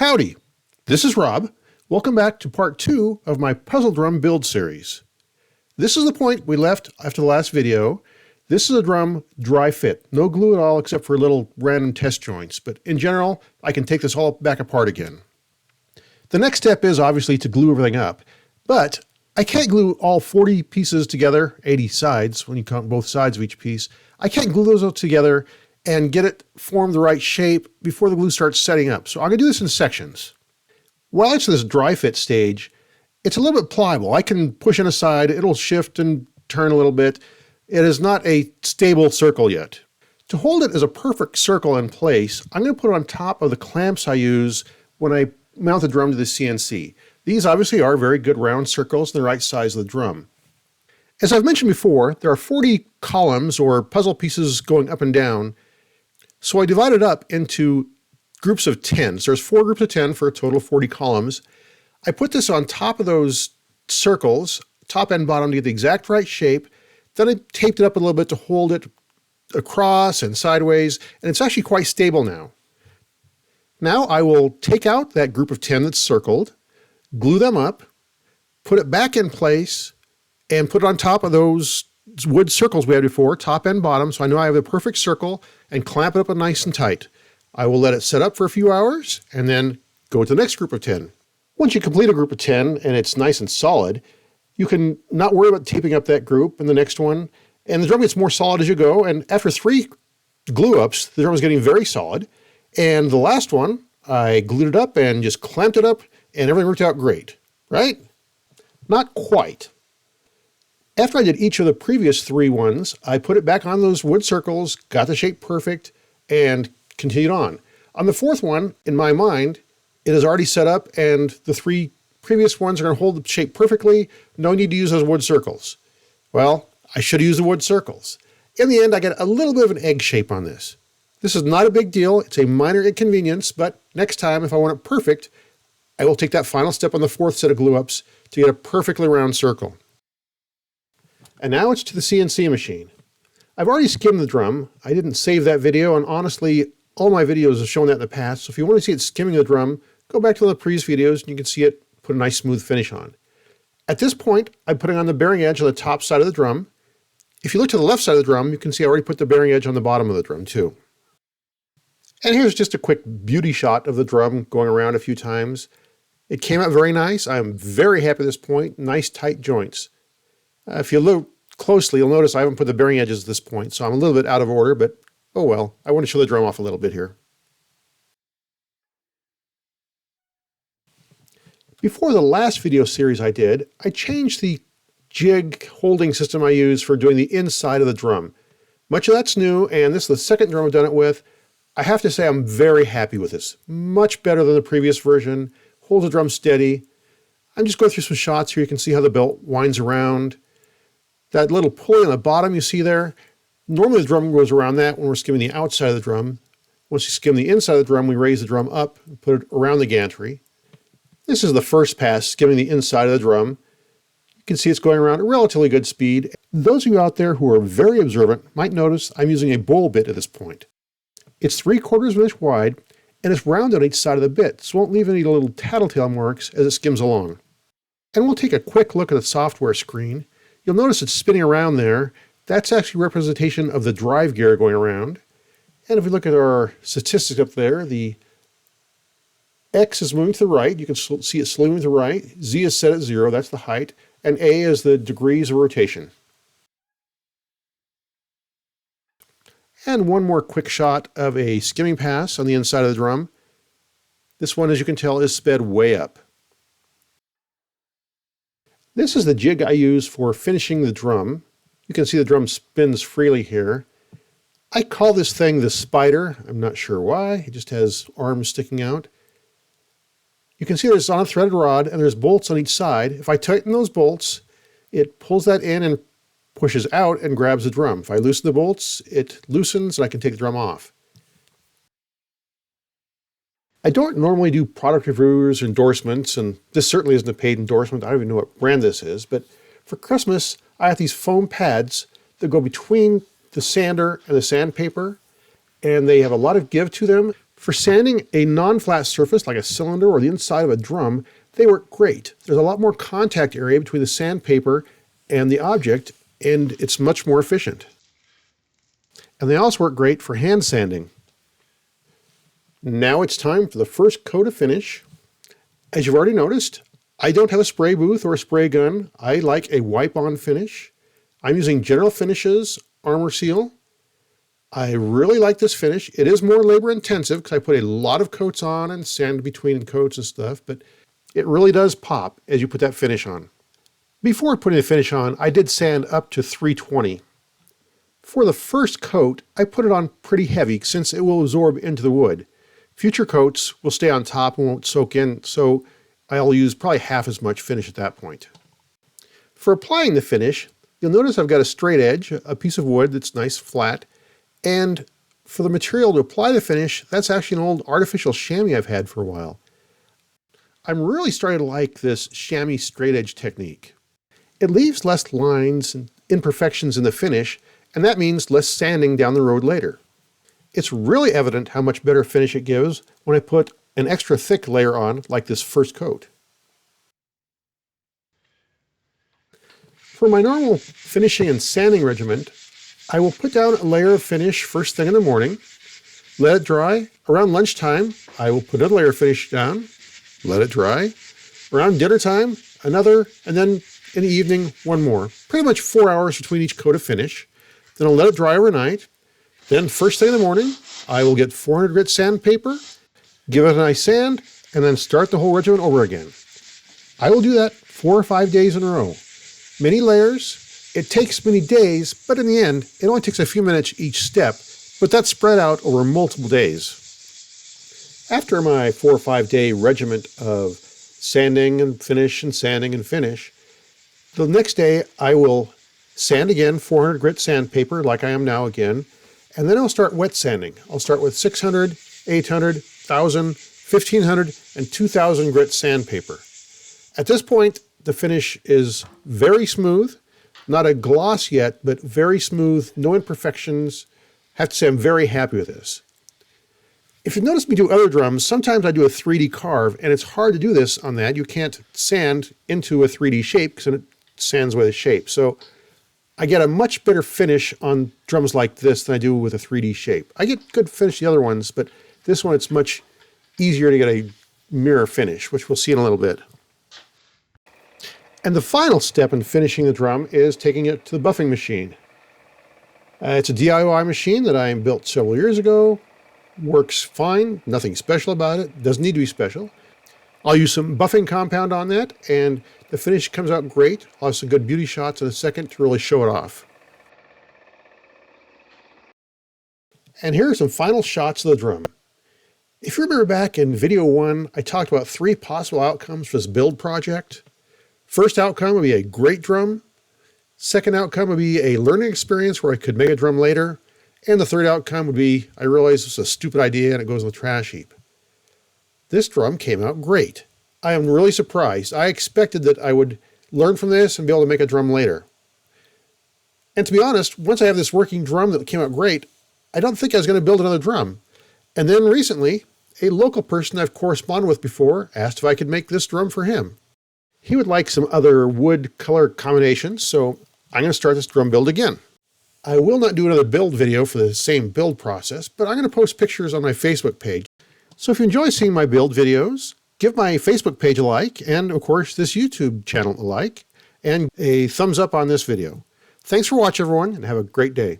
Howdy, this is Rob. Welcome back to part 2 of my puzzle drum build series. This is the point we left after the last video. This is a drum dry fit, no glue at all except for little random test joints, but in general, I can take this all back apart again. The next step is obviously to glue everything up, but I can't glue all 40 pieces together, 80 sides when you count both sides of each piece. I can't glue those all together and get it formed the right shape before the glue starts setting up. So I'm going to do this in sections. While it's this dry fit stage, it's a little bit pliable. I can push in a side, it'll shift and turn a little bit. It is not a stable circle yet. To hold it as a perfect circle in place, I'm going to put it on top of the clamps I use when I mount the drum to the CNC. These obviously are very good round circles and the right size of the drum. As I've mentioned before, there are 40 columns or puzzle pieces going up and down. So I divided up into groups of 10. So there's 4 groups of 10 for a total of 40 columns. I put this on top of those circles, top and bottom, to get the exact right shape. Then I taped it up a little bit to hold it across and sideways, and it's actually quite stable now. Now I will take out that group of 10 that's circled, glue them up, put it back in place, and put it on top of those wood circles we had before, top and bottom, so I know I have the perfect circle, and clamp it up nice and tight. I will let it set up for a few hours and then go to the next group of 10. Once you complete a group of 10 and it's nice and solid, you can not worry about taping up that group and the next one, and the drum gets more solid as you go, and after 3 glue ups, the drum is getting very solid, and the last one, I glued it up and just clamped it up, and everything worked out great, right? Not quite. After I did each of the previous 3 ones, I put it back on those wood circles, got the shape perfect, and continued on. On the 4th one, in my mind, it is already set up, and the 3 previous ones are going to hold the shape perfectly. No need to use those wood circles. Well, I should have used the wood circles. In the end, I get a little bit of an egg shape on this. This is not a big deal. It's a minor inconvenience, but next time, if I want it perfect, I will take that final step on the 4th set of glue ups to get a perfectly round circle. And now it's to the CNC machine. I've already skimmed the drum. I didn't save that video, and honestly, all my videos have shown that in the past. So if you want to see it skimming the drum, go back to the previous videos and you can see it put a nice smooth finish on. At this point, I'm putting on the bearing edge on the top side of the drum. If you look to the left side of the drum, you can see I already put the bearing edge on the bottom of the drum too. And here's just a quick beauty shot of the drum going around a few times. It came out very nice. I'm very happy at this point. Nice tight joints. If you look closely, you'll notice I haven't put the bearing edges at this point, so I'm a little bit out of order, but oh well. I want to show the drum off a little bit here. Before the last video series I did, I changed the jig holding system I use for doing the inside of the drum. Much of that's new, and this is the second drum I've done it with. I have to say I'm very happy with this. Much better than the previous version. Holds the drum steady. I'm just going through some shots here. You can see how the belt winds around. That little pulley on the bottom you see there, normally the drum goes around that when we're skimming the outside of the drum. Once you skim the inside of the drum, we raise the drum up and put it around the gantry. This is the first pass, skimming the inside of the drum. You can see it's going around at relatively good speed. Those of you out there who are very observant might notice I'm using a bowl bit at this point. It's 3/4 of an inch wide, and it's round on each side of the bit, so it won't leave any little tattletale marks as it skims along. And we'll take a quick look at the software screen. You'll notice it's spinning around there. That's actually a representation of the drive gear going around. And if we look at our statistics up there, the X is moving to the right. You can see it slowly moving to the right. Z is set at 0, that's the height. And A is the degrees of rotation. And one more quick shot of a skimming pass on the inside of the drum. This one, as you can tell, is sped way up. This is the jig I use for finishing the drum. You can see the drum spins freely here. I call this thing the spider. I'm not sure why. It just has arms sticking out. You can see there's on a threaded rod and there's bolts on each side. If I tighten those bolts, it pulls that in and pushes out and grabs the drum. If I loosen the bolts, it loosens and I can take the drum off. I don't normally do product reviews or endorsements, and this certainly isn't a paid endorsement. I don't even know what brand this is, but for Christmas, I have these foam pads that go between the sander and the sandpaper, and they have a lot of give to them. For sanding a non-flat surface like a cylinder or the inside of a drum, they work great. There's a lot more contact area between the sandpaper and the object, and it's much more efficient. And they also work great for hand sanding. Now it's time for the first coat of finish. As you've already noticed, I don't have a spray booth or a spray gun. I like a wipe-on finish. I'm using General Finishes Armor Seal. I really like this finish. It is more labor intensive because I put a lot of coats on and sand between coats and stuff, but it really does pop as you put that finish on. Before putting the finish on, I did sand up to 320. For the first coat, I put it on pretty heavy since it will absorb into the wood. Future coats will stay on top and won't soak in, so I'll use probably half as much finish at that point. For applying the finish, you'll notice I've got a straight edge, a piece of wood that's nice flat, and for the material to apply the finish, that's actually an old artificial chamois I've had for a while. I'm really starting to like this chamois straight edge technique. It leaves less lines and imperfections in the finish, and that means less sanding down the road later. It's really evident how much better finish it gives when I put an extra thick layer on, like this first coat. For my normal finishing and sanding regimen, I will put down a layer of finish first thing in the morning, let it dry. Around lunchtime, I will put another layer of finish down, let it dry. Around dinner time, another, and then in the evening, one more. Pretty much 4 hours between each coat of finish. Then I'll let it dry overnight. Then first thing in the morning, I will get 400 grit sandpaper, give it a nice sand, and then start the whole regimen over again. I will do that 4 or 5 days in a row. Many layers. It takes many days, but in the end, it only takes a few minutes each step, but that's spread out over multiple days. After my 4 or 5 day regimen of sanding and finish and sanding and finish, the next day I will sand again, 400 grit sandpaper like I am now again, and then I'll start wet sanding. I'll start with 600, 800, 1000, 1500, and 2000 grit sandpaper. At this point, the finish is very smooth. Not a gloss yet, but very smooth, no imperfections. Have to say I'm very happy with this. If you've noticed me do other drums, sometimes I do a 3D carve, and it's hard to do this on that. You can't sand into a 3D shape because it sands away the shape. So I get a much better finish on drums like this than I do with a 3D shape. I get good finish the other ones, but this one it's much easier to get a mirror finish, which we'll see in a little bit. And the final step in finishing the drum is taking it to the buffing machine. It's a DIY machine that I built several years ago. Works fine, nothing special about it, doesn't need to be special. I'll use some buffing compound on that, and the finish comes out great. I'll have some good beauty shots in a second to really show it off. And here are some final shots of the drum. If you remember back in video 1, I talked about 3 possible outcomes for this build project. First outcome would be a great drum. Second outcome would be a learning experience where I could make a drum later. And the third outcome would be, I realized it's a stupid idea and it goes in the trash heap. This drum came out great. I am really surprised. I expected that I would learn from this and be able to make a drum later. And to be honest, once I have this working drum that came out great, I don't think I was going to build another drum. And then recently, a local person I've corresponded with before asked if I could make this drum for him. He would like some other wood color combinations, so I'm going to start this drum build again. I will not do another build video for the same build process, but I'm going to post pictures on my Facebook page. So if you enjoy seeing my build videos, give my Facebook page a like, and of course this YouTube channel a like, and a thumbs up on this video. Thanks for watching everyone, and have a great day.